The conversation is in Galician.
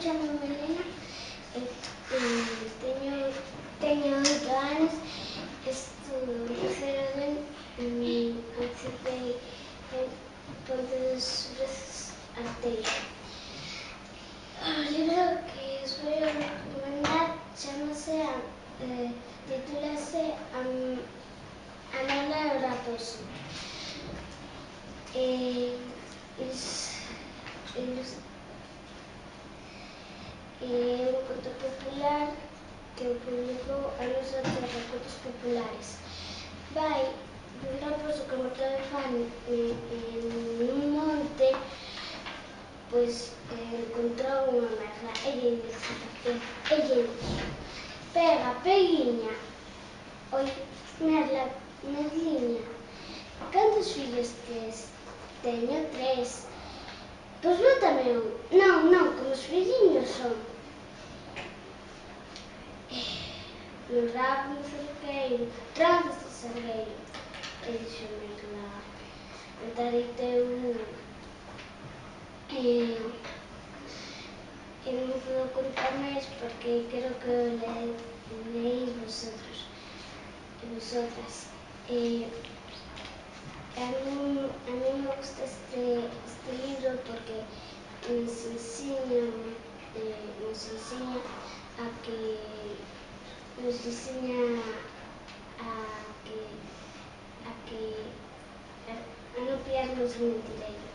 chamo Melena, teño 8 anos, estudo no terceiro ben, participei en Pontes veces Arteixo. O libro que os vou recomendar titúlase Anola e o Raposo. É un conto popular que o publicou a nosa terra, Contos Populares. Vai dun raposo que morto de fame nun monte, pois encontrou unha merla e lle dixo, pega, peguiña, oi, merliña, cantos fillos tes? Teño 3. Pois bótame un. Non, como os filliños son. No rabo do cerqueiro, tranzas do sargueiro. E dixo merla, botarite un. E non vou contar máis porque quero que o leéis vosotros e vosotras. A mí me gusta este libro porque nos enseña a non fiarnos de mentireiros.